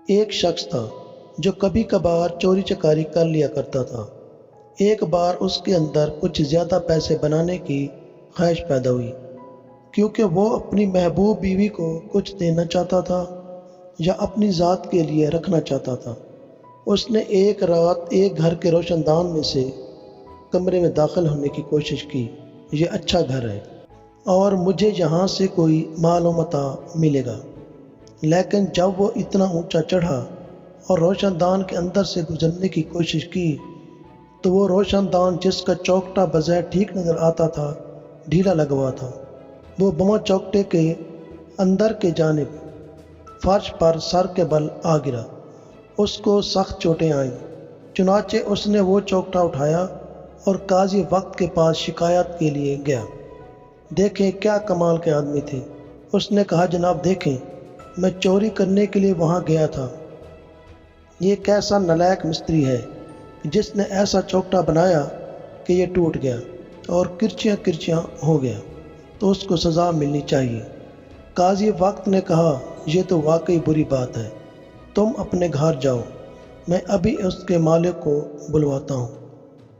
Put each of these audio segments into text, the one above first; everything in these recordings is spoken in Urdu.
ایک شخص تھا جو کبھی کبھار چوری چکاری کر لیا کرتا تھا۔ ایک بار اس کے اندر کچھ زیادہ پیسے بنانے کی خواہش پیدا ہوئی، کیونکہ وہ اپنی محبوب بیوی کو کچھ دینا چاہتا تھا یا اپنی ذات کے لیے رکھنا چاہتا تھا۔ اس نے ایک رات ایک گھر کے روشن دان میں سے کمرے میں داخل ہونے کی کوشش کی۔ یہ اچھا گھر ہے اور مجھے یہاں سے کوئی مال و متاع ملے گا، لیکن جب وہ اتنا اونچا چڑھا اور روشن دان کے اندر سے گزرنے کی کوشش کی تو وہ روشن دان جس کا چوکٹا بظاہر ٹھیک نظر آتا تھا ڈھیلا لگا ہوا تھا۔ وہ بما چوکٹے کے اندر کے جانب فرش پر سر کے بل آ گرا۔ اس کو سخت چوٹیں آئیں، چنانچہ اس نے وہ چوکٹا اٹھایا اور قاضی وقت کے پاس شکایت کے لیے گیا۔ دیکھیں کیا کمال کے آدمی تھے۔ اس نے کہا، جناب دیکھیں، میں چوری کرنے کے لیے وہاں گیا تھا۔ یہ کیسا نالائق مستری ہے جس نے ایسا چوکٹا بنایا کہ یہ ٹوٹ گیا اور کرچیاں کرچیاں ہو گیا، تو اس کو سزا ملنی چاہیے۔ قاضی وقت نے کہا، یہ تو واقعی بری بات ہے، تم اپنے گھر جاؤ، میں ابھی اس کے مالک کو بلواتا ہوں۔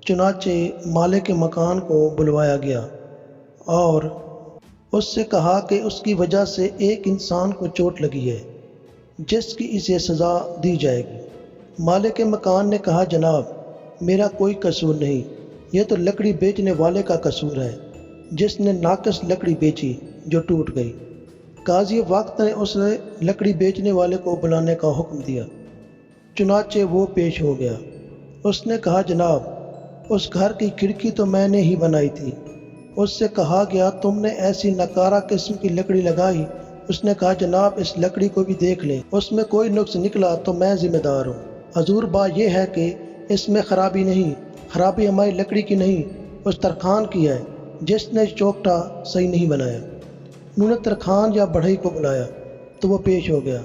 چنانچہ مالک مکان کو بلوایا گیا اور اس سے کہا کہ اس کی وجہ سے ایک انسان کو چوٹ لگی ہے جس کی اسے سزا دی جائے گی۔ مالک مکان نے کہا، جناب میرا کوئی قصور نہیں، یہ تو لکڑی بیچنے والے کا قصور ہے جس نے ناقص لکڑی بیچی جو ٹوٹ گئی۔ قاضی وقت نے اس لکڑی بیچنے والے کو بلانے کا حکم دیا، چنانچہ وہ پیش ہو گیا۔ اس نے کہا، جناب اس گھر کی کھڑکی تو میں نے ہی بنائی تھی۔ اس سے کہا گیا، تم نے ایسی نکارہ قسم کی لکڑی لگائی۔ اس نے کہا، جناب اس لکڑی کو بھی دیکھ لیں، اس میں کوئی نقص نکلا تو میں ذمہ دار ہوں۔ حضور بات یہ ہے کہ اس میں خرابی نہیں، خرابی ہماری لکڑی کی نہیں، اس ترخان کی ہے جس نے چوکٹا صحیح نہیں بنایا۔ انہوں نے ترخان یا بڑھئی کو بلایا تو وہ پیش ہو گیا۔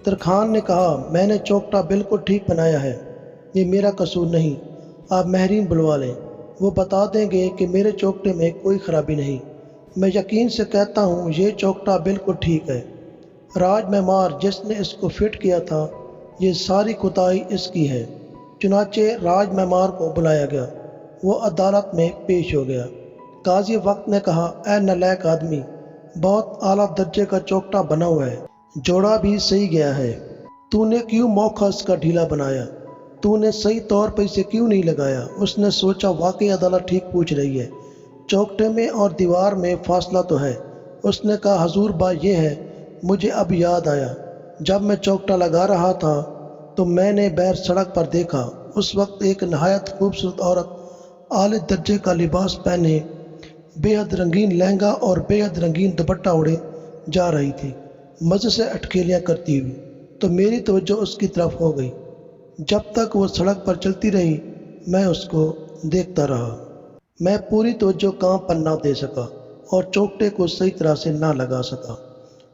ترخان نے کہا، میں نے چوکٹا بالکل ٹھیک بنایا ہے، یہ میرا قصور نہیں، آپ ماہرین بلوا لیں، وہ بتا دیں گے کہ میرے چوکٹے میں کوئی خرابی نہیں۔ میں یقین سے کہتا ہوں یہ چوکٹا بالکل ٹھیک ہے۔ راج معمار جس نے اس کو فٹ کیا تھا، یہ ساری کوتاہی اس کی ہے۔ چنانچہ راج معمار کو بلایا گیا، وہ عدالت میں پیش ہو گیا۔ قاضی وقت نے کہا، اے نالائق آدمی، بہت اعلیٰ درجے کا چوکٹا بنا ہوا ہے، جوڑا بھی صحیح گیا ہے، تو نے کیوں موقع اس کا ڈھیلا بنایا؟ تو نے صحیح طور پر اسے کیوں نہیں لگایا؟ اس نے سوچا واقعی عدالت ٹھیک پوچھ رہی ہے، چوکٹے میں اور دیوار میں فاصلہ تو ہے۔ اس نے کہا، حضور بات یہ ہے، مجھے اب یاد آیا، جب میں چوکٹا لگا رہا تھا تو میں نے بیر سڑک پر دیکھا، اس وقت ایک نہایت خوبصورت عورت اعلی درجے کا لباس پہنے، بے حد رنگین لہنگا اور بے حد رنگین دوپٹہ اوڑھے جا رہی تھی، مزے سے اٹکھیلیاں کرتی ہوئی، تو میری توجہ اس کی طرف ہو گئی۔ جب تک وہ سڑک پر چلتی رہی میں اس کو دیکھتا رہا، میں پوری توجہ کام پر نہ دے سکا اور چوکٹے کو صحیح طرح سے نہ لگا سکا۔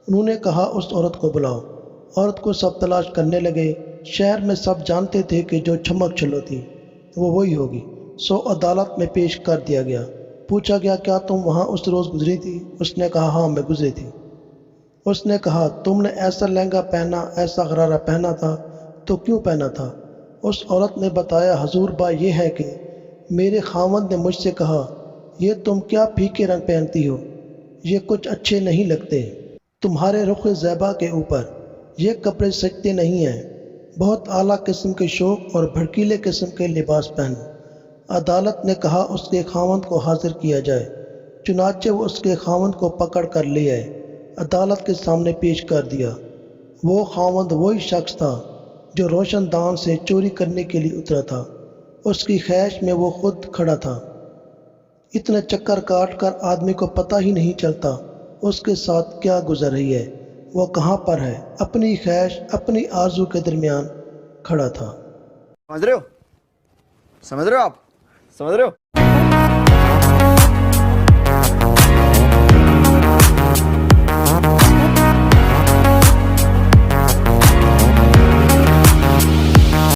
انہوں نے کہا، اس عورت کو بلاؤ۔ عورت کو سب تلاش کرنے لگے، شہر میں سب جانتے تھے کہ جو چھمک چھلو تھی وہ وہی ہوگی، سو عدالت میں پیش کر دیا گیا۔ پوچھا گیا، کیا تم وہاں اس روز گزری تھی؟ اس نے کہا، ہاں میں گزری تھی۔ اس نے کہا، تم نے ایسا لہنگا پہنا، ایسا غرارہ پہنا تھا تو کیوں پہنا تھا؟ اس عورت نے بتایا، حضور بات یہ ہے کہ میرے خاوند نے مجھ سے کہا، یہ تم کیا پھیکے رنگ پہنتی ہو، یہ کچھ اچھے نہیں لگتے تمہارے رخ زیبا کے اوپر، یہ کپڑے سجتے نہیں ہیں، بہت اعلیٰ قسم کے شوق اور بھڑکیلے قسم کے لباس پہنو۔ عدالت نے کہا، اس کے خاوند کو حاضر کیا جائے۔ چنانچہ وہ اس کے خاوند کو پکڑ کر لے آئے، عدالت کے سامنے پیش کر دیا۔ وہ خاوند وہی شخص تھا جو روشن دان سے چوری کرنے کے لیے اترا تھا، اس کی خیش میں وہ خود کھڑا تھا۔ اتنے چکر کاٹ کر آدمی کو پتہ ہی نہیں چلتا اس کے ساتھ کیا گزر رہی ہے، وہ کہاں پر ہے، اپنی خیش اپنی آرزو کے درمیان کھڑا تھا۔ سمجھ رہے ہو آپ؟ سمجھ رہے ہو؟